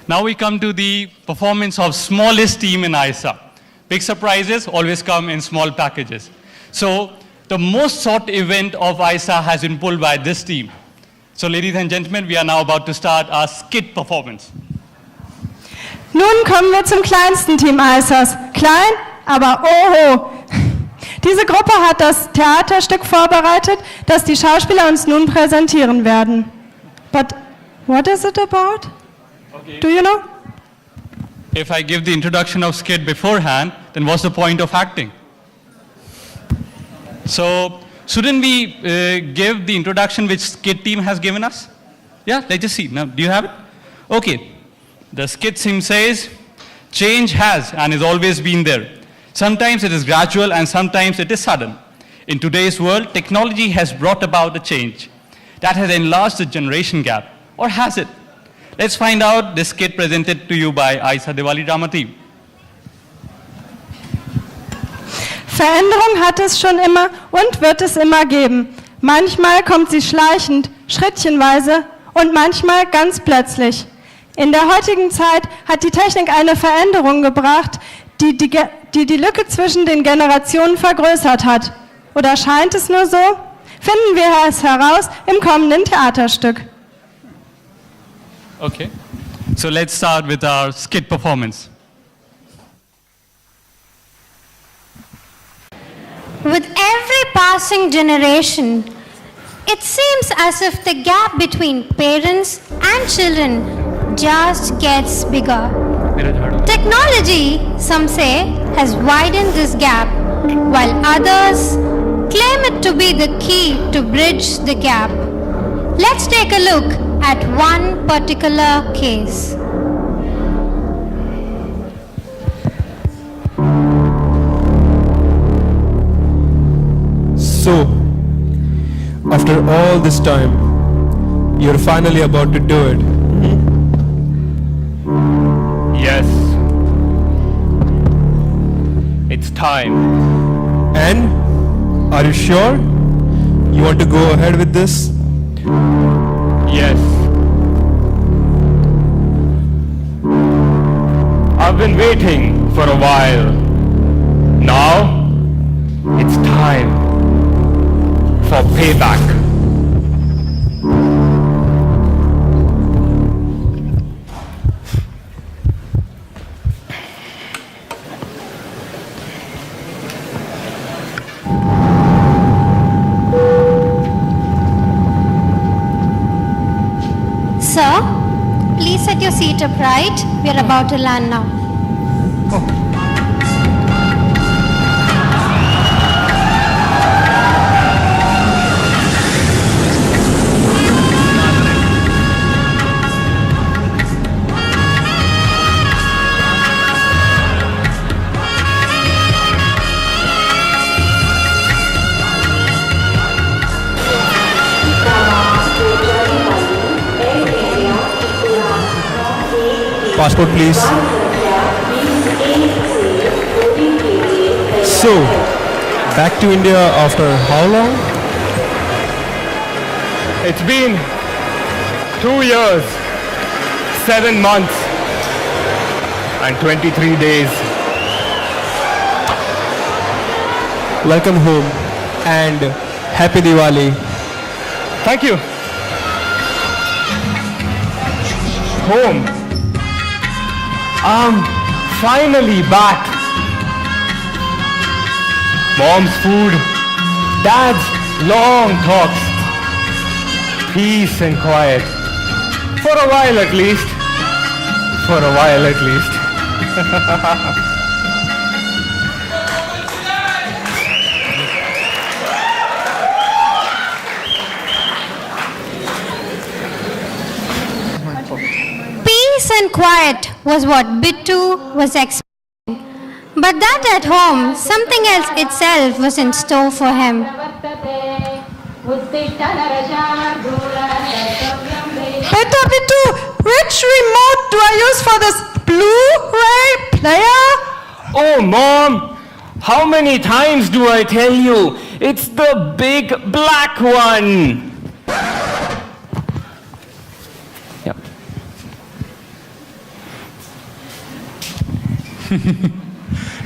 Now we come to the performance of smallest team in AISA. Big surprises always come in small packages. So the most sought event of AISA has been pulled by this team. So ladies and gentlemen, we are now about to start our skit performance. Nun kommen wir zum kleinsten Team AISAs. Klein, aber oho. Diese Gruppe hat das Theaterstück vorbereitet, das die Schauspieler uns nun präsentieren werden. But what is it about? Okay. Do you know? If I give the introduction of skit beforehand, then what's the point of acting? So, shouldn't we give the introduction which skit team has given us? Yeah, let's just see. Now, do you have it? Okay. The skit team says, change has and has always been there. Sometimes it is gradual and sometimes it is sudden. In today's world, technology has brought about a change that has enlarged the generation gap. Or has it? Let's find out this skit presented to you by AISA Diwali drama team. Veränderung hat es schon immer und wird es immer geben. Manchmal kommt sie schleichend, schrittchenweise und manchmal ganz plötzlich. In der heutigen Zeit hat die Technik eine Veränderung gebracht, die die Lücke zwischen den Generationen vergrößert hat. Oder scheint es nur so? Finden wir es heraus im kommenden Theaterstück. Okay, so let's start with our skit performance. With every passing generation, it seems as if the gap between parents and children just gets bigger. Technology, some say, has widened this gap, while others claim it to be the key to bridge the gap. Let's take a look at one particular case. So, after all this time, you're finally about to do it. Yes. It's time. And, are you sure? You want to go ahead with this? Yes. I've been waiting for a while. Now, it's time for payback. Sir, please set your seat upright. We are about to land now. Passport, please. So, back to India after how long? It's been 2 years, 7 months, and 23 days. Welcome home and Happy Diwali. Thank you. Home. I'm finally back. Mom's food, Dad's long talks, peace and quiet. For a while at least. For a while at least. Peace and quiet was what Bittu was expecting. But that at home, something else itself was in store for him. Bittu, which remote do I use for this Blu-ray player? Oh, Mom, how many times do I tell you? It's the big black one. Yep.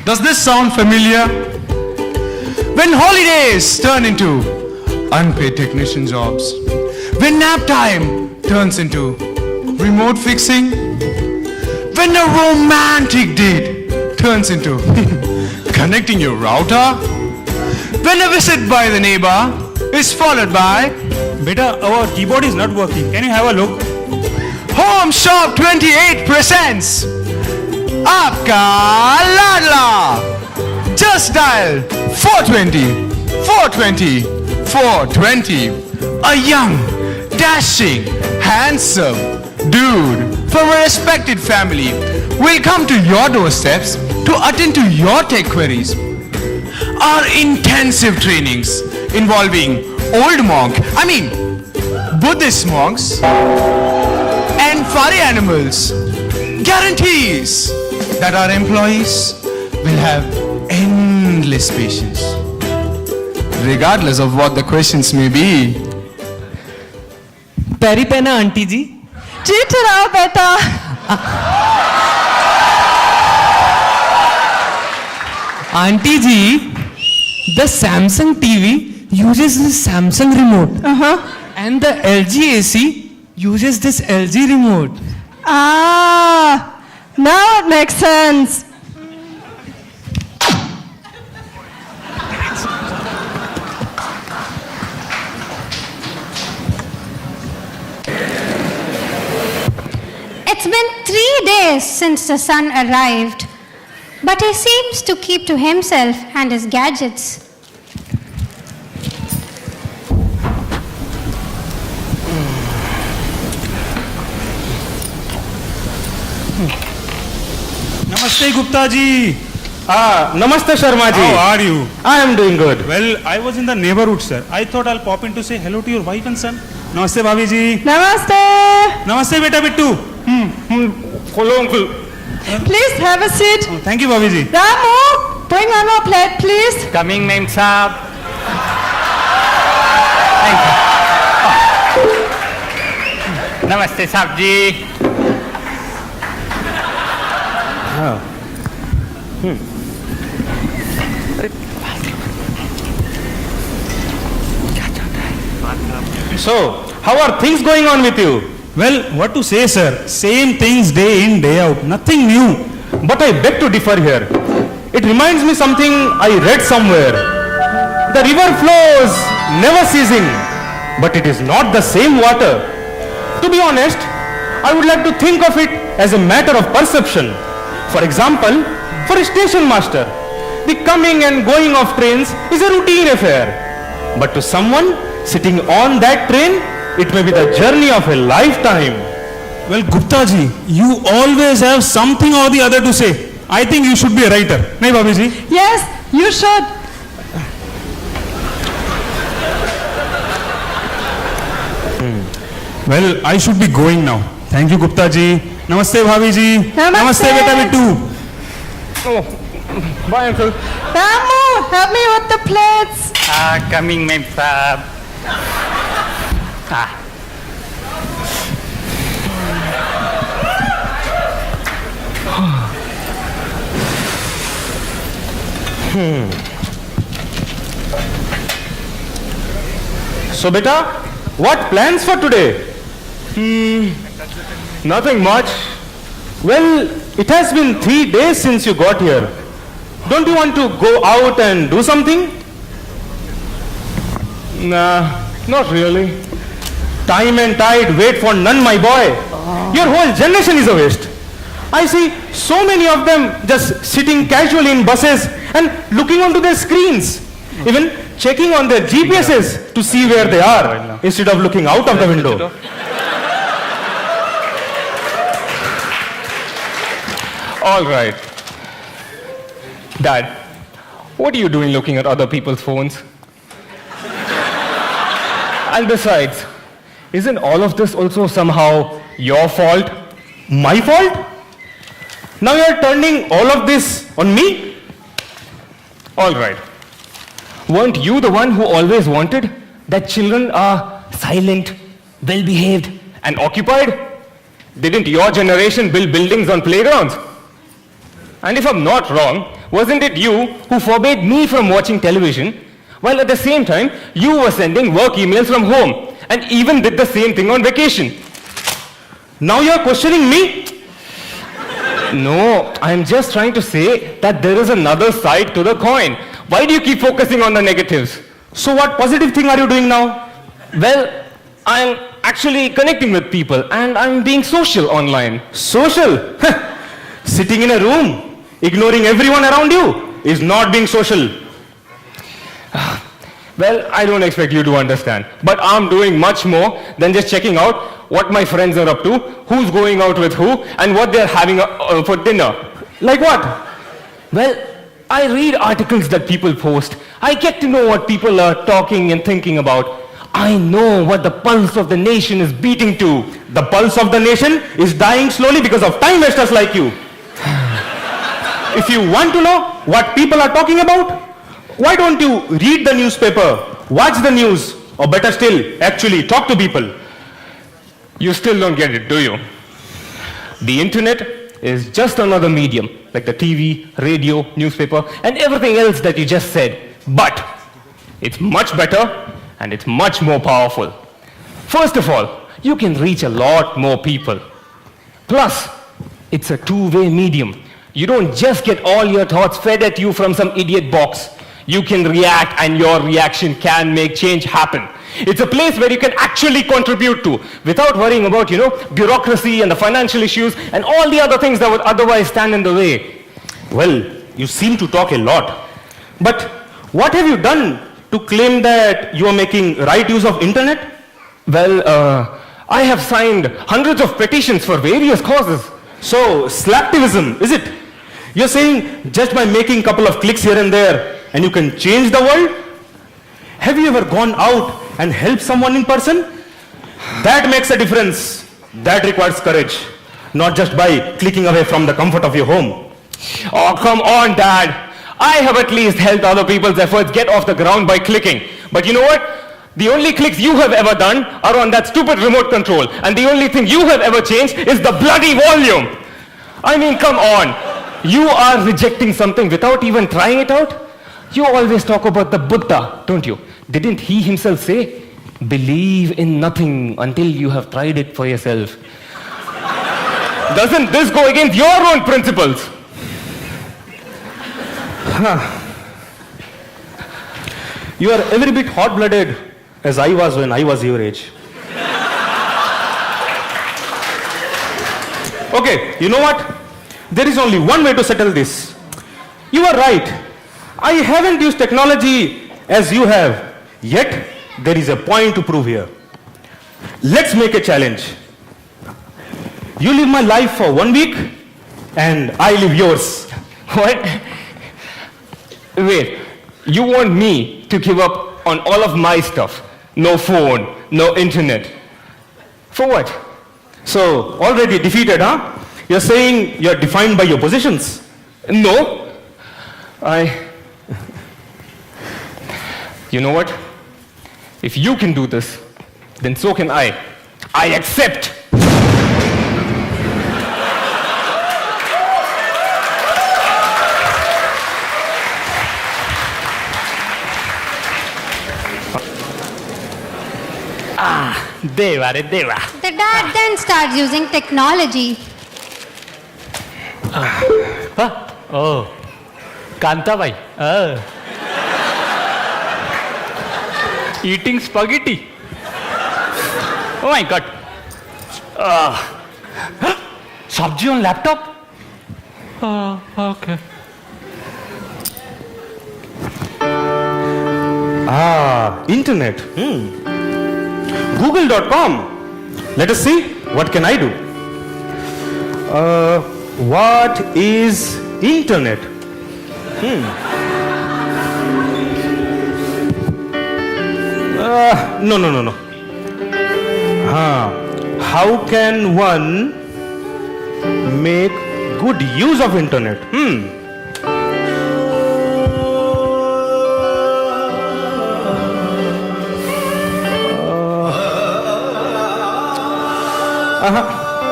Does this sound familiar? When holidays turn into unpaid technician jobs, when nap time turns into remote fixing, when a romantic date turns into connecting your router, when a visit by the neighbor is followed by Beta, our keyboard is not working. Can you have a look? Home Shop 28 presents Aapka Ladla. Just dial 420 420 420. A young, dashing, handsome dude from a respected family will come to your doorsteps to attend to your tech queries. Our intensive trainings involving Buddhist monks and furry animals guarantees that our employees will have endless patience, regardless of what the questions may be. पैरी पहना aunty जी जीत रहा बेटा। Aunty ji the Samsung TV uses this Samsung remote and the LG AC uses this LG remote. Ah, now it makes sense. It's been 3 days since the son arrived, but he seems to keep to himself and his gadgets. Namaste, Gupta ji. Namaste, Sharma ji. How are you? I am doing good. Well, I was in the neighborhood, sir. I thought I'll pop in to say hello to your wife and son. Namaste, Bhabhi ji. Namaste. Namaste, beta bittu. Hello, uncle. Please have a seat. Oh, thank you, Bhabhi ji. Ramu, bring one more plate, please. Coming, Ma'am Saab. Namaste, Saab ji. So, how are things going on with you? Well, what to say, sir? Same things day in, day out. Nothing new. But I beg to differ here. It reminds me something I read somewhere. The river flows, never ceasing, but it is not the same water. To be honest, I would like to think of it as a matter of perception. For example, for a station master, the coming and going of trains is a routine affair. But to someone sitting on that train, it may be the journey of a lifetime. Well, Gupta ji, you always have something or the other to say. I think you should be a writer. Nahi, Bhabhi ji? Yes, you should. Well, I should be going now. Thank you, Gupta ji. Namaste, Bhabhi ji. Namaste. beta bittu. Bye, uncle. Ramu, help me with the plates. Coming, Ma'am Saab. So, beta, what plans for today? Nothing much. Well, it has been 3 days since you got here. Don't you want to go out and do something? Nah, not really. Time and tide wait for none, my boy. Your whole generation is a waste. I see so many of them just sitting casually in buses and looking onto their screens, even checking on their GPSs to see where they are instead of looking out of the window. All right. Dad, what are you doing looking at other people's phones? And besides, isn't all of this also somehow your fault? My fault? Now you're turning all of this on me? All right. Weren't you the one who always wanted that children are silent, well-behaved, and occupied? Didn't your generation build buildings on playgrounds? And if I'm not wrong, wasn't it you who forbade me from watching television, while at the same time you were sending work emails from home and even did the same thing on vacation? Now you're questioning me? No, I'm just trying to say that there is another side to the coin. Why do you keep focusing on the negatives? So what positive thing are you doing now? Well, I'm actually connecting with people and I'm being social online. Social? Sitting in a room, ignoring everyone around you is not being social. Well, I don't expect you to understand, but I'm doing much more than just checking out what my friends are up to, who's going out with who, and what they're having for dinner. Like what? Well, I read articles that people post. I get to know what people are talking and thinking about. I know what the pulse of the nation is beating to. The pulse of the nation is dying slowly because of time wasters like you. If you want to know what people are talking about, why don't you read the newspaper, watch the news, or better still, actually talk to people? You still don't get it, do you? The internet is just another medium, like the TV, radio, newspaper, and everything else that you just said. But it's much better and it's much more powerful. First of all, you can reach a lot more people. Plus, it's a two-way medium. You don't just get all your thoughts fed at you from some idiot box. You can react and your reaction can make change happen. It's a place where you can actually contribute to without worrying about, bureaucracy and the financial issues and all the other things that would otherwise stand in the way. Well, you seem to talk a lot. But what have you done to claim that you are making right use of internet? Well, I have signed hundreds of petitions for various causes. So, slacktivism, is it? You're saying just by making a couple of clicks here and there, and you can change the world? Have you ever gone out and helped someone in person? That makes a difference. That requires courage, not just by clicking away from the comfort of your home. Oh, come on, Dad. I have at least helped other people's efforts get off the ground by clicking. But you know what? The only clicks you have ever done are on that stupid remote control. And the only thing you have ever changed is the bloody volume. I mean, come on. You are rejecting something without even trying it out? You always talk about the Buddha, don't you? Didn't he himself say, believe in nothing until you have tried it for yourself? Doesn't this go against your own principles? You are every bit hot-blooded as I was when I was your age. Okay, you know what? There is only one way to settle this. You are right. I haven't used technology as you have. Yet, there is a point to prove here. Let's make a challenge. You live my life for 1 week, and I live yours. What? Wait, you want me to give up on all of my stuff? No phone, no internet. For what? So, already defeated, huh? You're saying you're defined by your positions. No. You know what? If you can do this, then so can I. I accept. Deva re deva. The dad then starts using technology. Oh, Kanta bhai. Eating spaghetti. Oh my God. Sabji on laptop? Okay. Internet. Google.com. Let us see. What can I do? What is internet? No. How can one make good use of internet?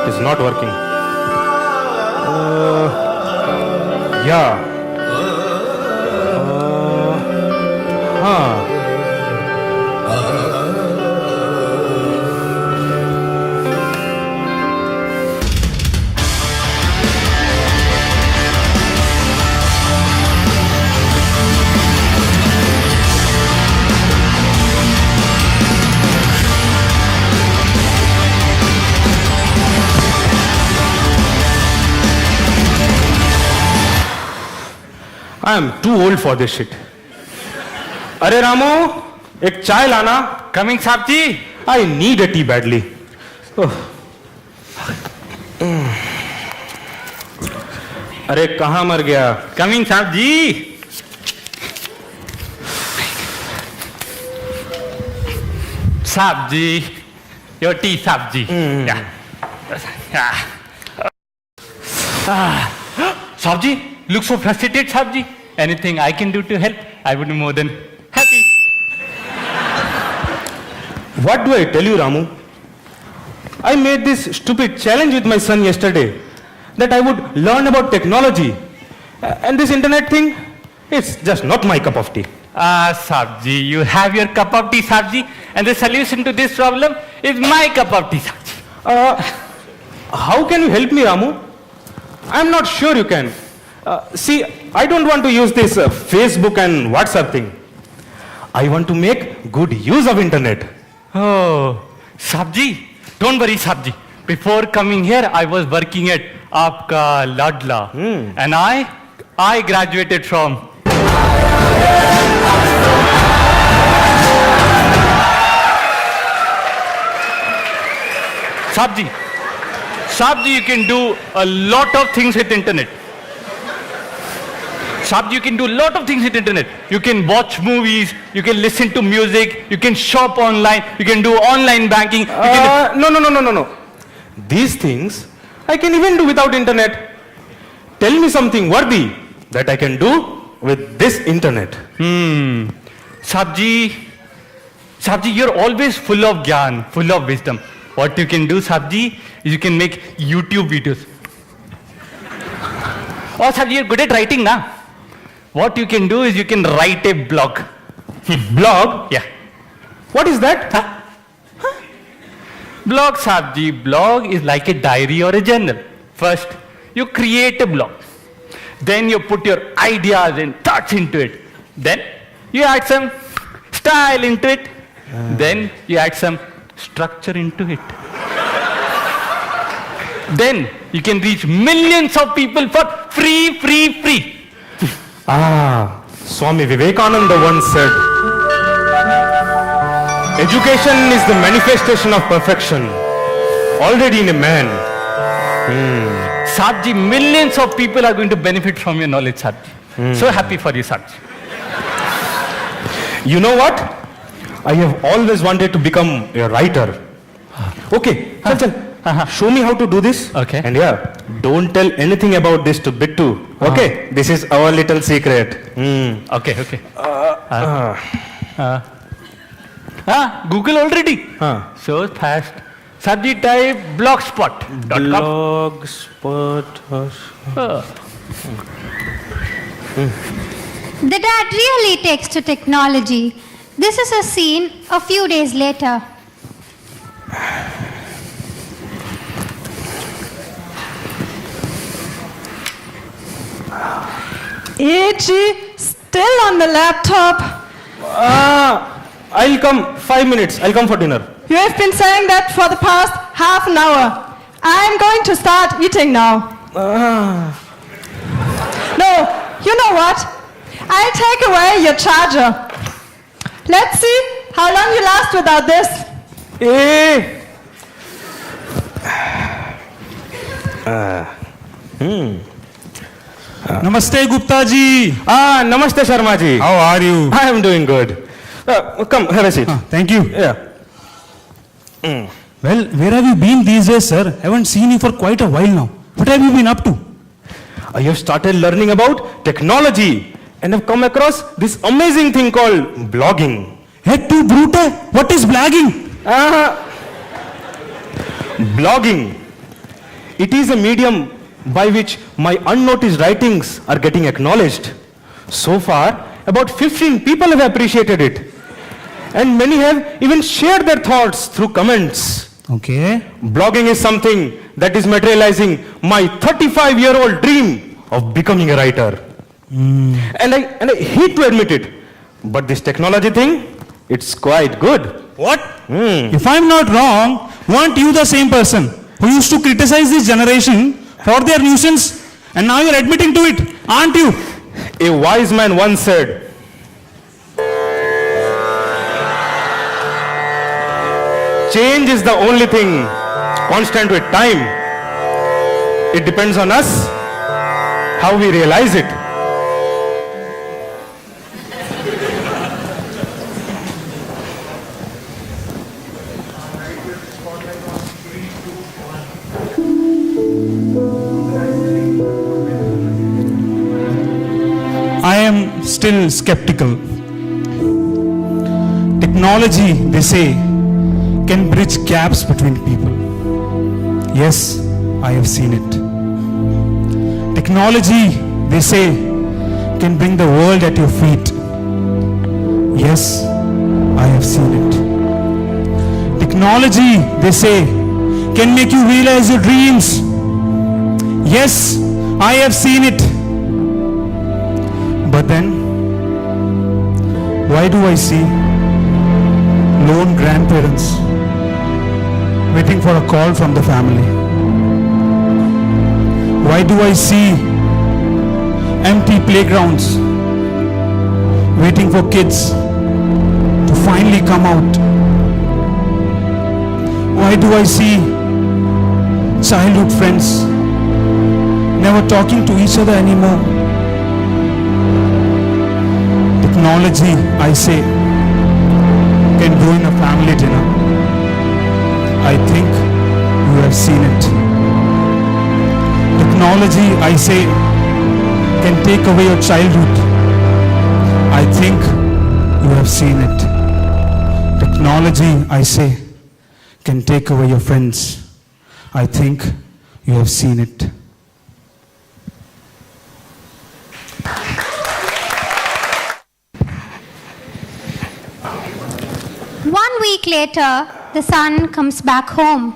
It's not working. Yeah. Huh. I am too old for this shit. अरे रामू, एक चाय लाना. Coming, साहब जी. I need a tea badly. Oh. अरे कहाँ मर गया? Coming, साहब जी. साहब जी, your tea, साहब जी. Yeah. साहब जी, look so frustrated, साहब जी. Anything I can do to help, I would be more than happy. What do I tell you, Ramu? I made this stupid challenge with my son yesterday that I would learn about technology. And this internet thing, it's just not my cup of tea. साहब जी, you have your cup of tea, साहब जी, and the solution to this problem is my cup of tea, साहब जी. How can you help me, Ramu? I'm not sure you can. See, I don't want to use this Facebook and WhatsApp thing. I want to make good use of internet. Oh, साहब जी, don't worry, साहब जी. Before coming here, I was working at आपका लाडला, and I graduated from. साहब जी, you can do a lot of things with internet. साहब जी, you can do a lot of things with internet. You can watch movies, you can listen to music, you can shop online, you can do online banking. No. These things I can even do without internet. Tell me something worthy that I can do with this internet. साहब जी, you're always full of gyan, full of wisdom. What you can do, साहब जी, is you can make YouTube videos. Oh, साहब जी, you're good at writing, na? What you can do is you can write a blog. Blog? Yeah. What is that? Blog, साहब जी, blog is like a diary or a journal. First, you create a blog. Then you put your ideas and thoughts into it. Then you add some style into it. Then you add some structure into it. Then you can reach millions of people for free. Swami Vivekananda once said, education is the manifestation of perfection already in a man. साहब जी, millions of people are going to benefit from your knowledge, साहब जी. So happy for you, साहब जी. You know what? I have always wanted to become a writer. Okay, chal. Show me how to do this. Okay. And yeah, don't tell anything about this to Bittu. Okay, this is our little secret. Okay. Google already. So fast. साहब जी, type blogspot.com. Blogspot. The dad really takes to technology. This is a scene a few days later. AG, still on the laptop. I'll come 5 minutes. I'll come for dinner. You have been saying that for the past half an hour. I'm going to start eating now. No, you know what? I'll take away your charger. Let's see how long you last without this. Hey! Namaste Gupta ji. Namaste Sharma ji. How are you? I am doing good. Come, have a seat. Thank you. Yeah. Well, where have you been these days, sir? I haven't seen you for quite a while now. What have you been up to? I have started learning about technology and have come across this amazing thing called blogging. Head to brute. What is blagging? Blogging. It is a medium by which my unnoticed writings are getting acknowledged. So far, about 15 people have appreciated it. And many have even shared their thoughts through comments. Okay. Blogging is something that is materializing my 35-year-old dream of becoming a writer. And I hate to admit it, but this technology thing, it's quite good. What? If I'm not wrong, weren't you the same person who used to criticize this generation for their nuisance, and now you're admitting to it, aren't you? A wise man once said, change is the only thing constant with time. It depends on us how we realize it. I am still skeptical. Technology, they say, can bridge gaps between people. Yes, I have seen it. Technology, they say, can bring the world at your feet. Yes, I have seen it. Technology, they say, can make you realize your dreams. Yes, I have seen it. But then, why do I see lone grandparents waiting for a call from the family? Why do I see empty playgrounds waiting for kids to finally come out? Why do I see childhood friends never talking to each other anymore? Technology, I say, can ruin a family dinner. I think you have seen it. Technology, I say, can take away your childhood. I think you have seen it. Technology, I say, can take away your friends. I think you have seen it. One week later, the son comes back home.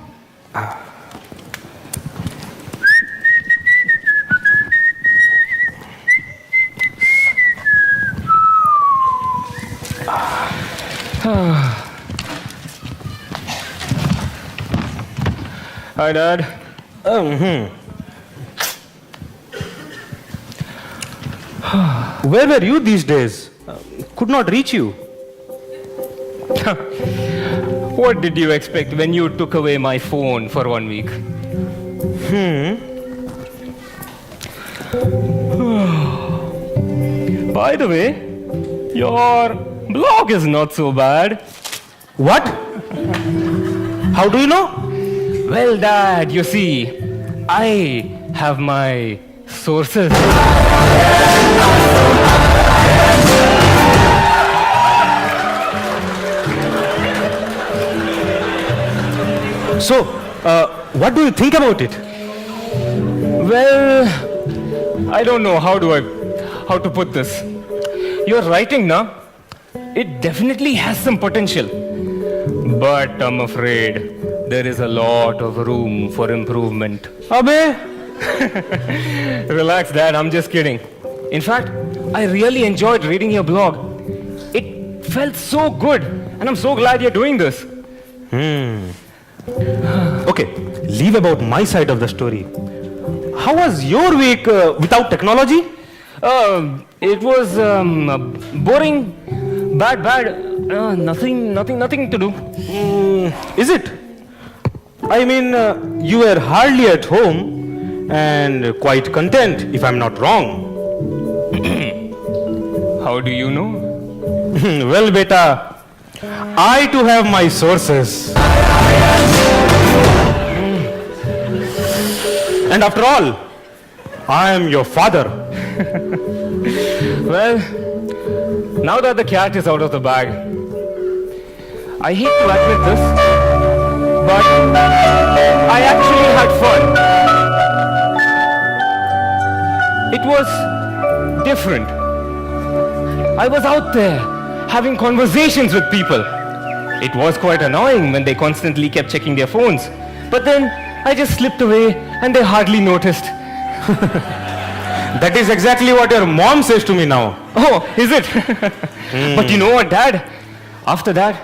Hi, Dad. Where were you these days? Could not reach you. What did you expect when you took away my phone for 1 week? By the way, your blog is not so bad. What? How do you know? Well, Dad, you see, I have my sources. So, what do you think about it? Well, I don't know how to put this. Your writing, na, it definitely has some potential. But I'm afraid there is a lot of room for improvement. Abe? Relax, Dad, I'm just kidding. In fact, I really enjoyed reading your blog. It felt so good, and I'm so glad you're doing this. Okay, leave about my side of the story. How was your week without technology? It was boring, bad. Nothing to do. Is it? I mean, you were hardly at home and quite content, if I'm not wrong. How do you know? Well, beta, I too have my sources. And after all, I am your father. Well, now that the cat is out of the bag, I hate to admit this, but I actually had fun. it was different. I was out there having conversations with people. It was quite annoying when they constantly kept checking their phones. But then I just slipped away and they hardly noticed. That is exactly what your mom says to me now. Oh, is it? But you know what, Dad? After that,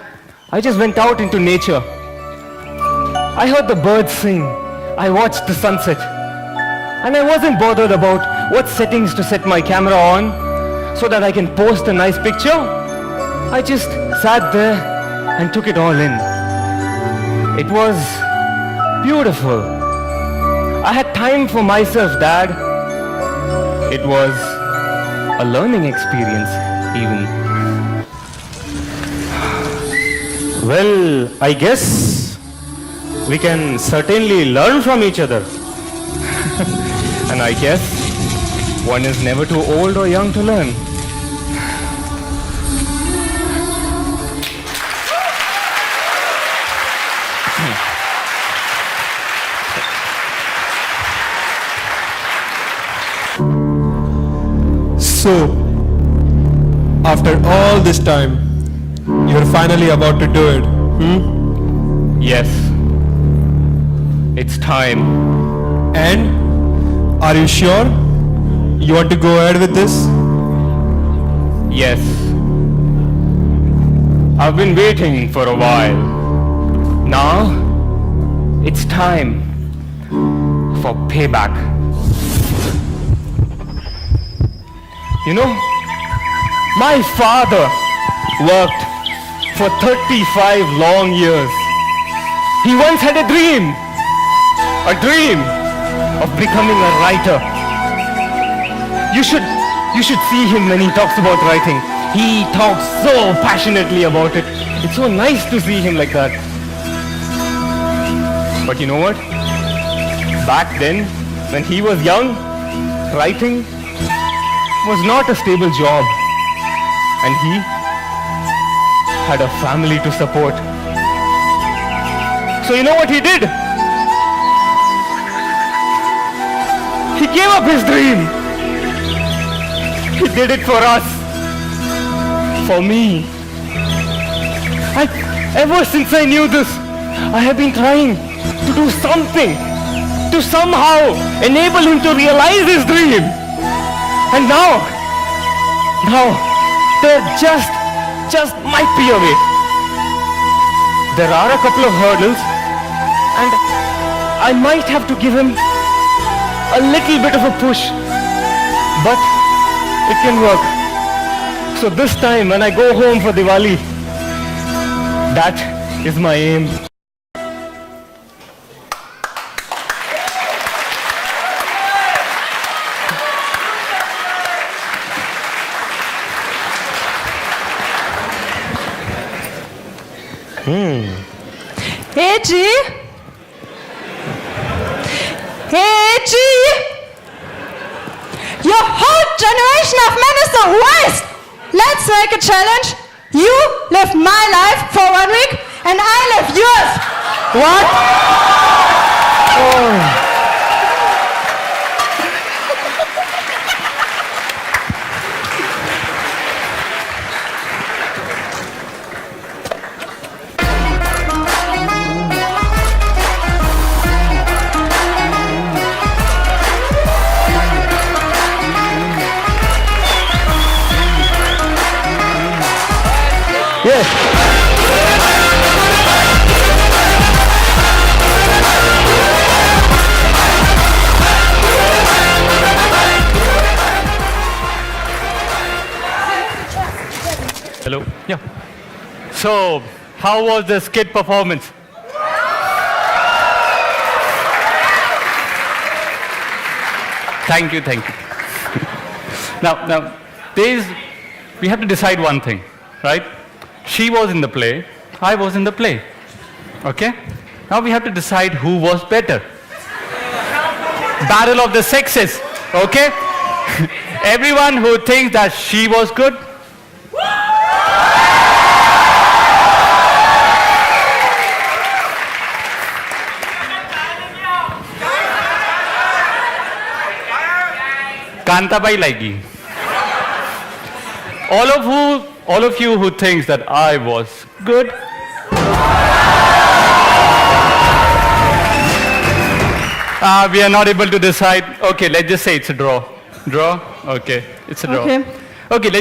I just went out into nature. I heard the birds sing. I watched the sunset. And I wasn't bothered about what settings to set my camera on so that I can post a nice picture. I just sat there and took it all in. It was beautiful. I had time for myself, Dad. It was a learning experience, even. Well, I guess we can certainly learn from each other. And I guess one is never too old or young to learn. So, after all this time, you're finally about to do it. Yes, it's time. And are you sure you want to go ahead with this? Yes. I've been waiting for a while. Now, it's time for payback. You know, my father worked for 35 long years. He once had a dream of becoming a writer. You should see him when he talks about writing. He talks so passionately about it. It's so nice to see him like that. But you know what? Back then, when he was young, writing was not a stable job. And he had a family to support. So you know what he did? He gave up his dream. He did it for us. For me. Ever since I knew this, I have been trying to do something to somehow enable him to realize his dream. And now, there just might be a way. There are a couple of hurdles, and I might have to give him a little bit of a push, but it can work. So this time when I go home for Diwali, that is my aim. Hey G? Hey G? Your whole generation of men is a waste! Let's make a challenge. You live my life for 1 week and I live yours. What? Hello? Yeah. So, how was the skit performance? Thank you. Now, we have to decide one thing, right? She was in the play, I was in the play. Okay? Now we have to decide who was better. Battle of the sexes, okay? Everyone who thinks that she was good, Kantabai Laigi. All of you who thinks that I was good. We are not able to decide. Okay, let's just say it's a draw. Draw? Okay, it's a draw. Okay. Okay, let's just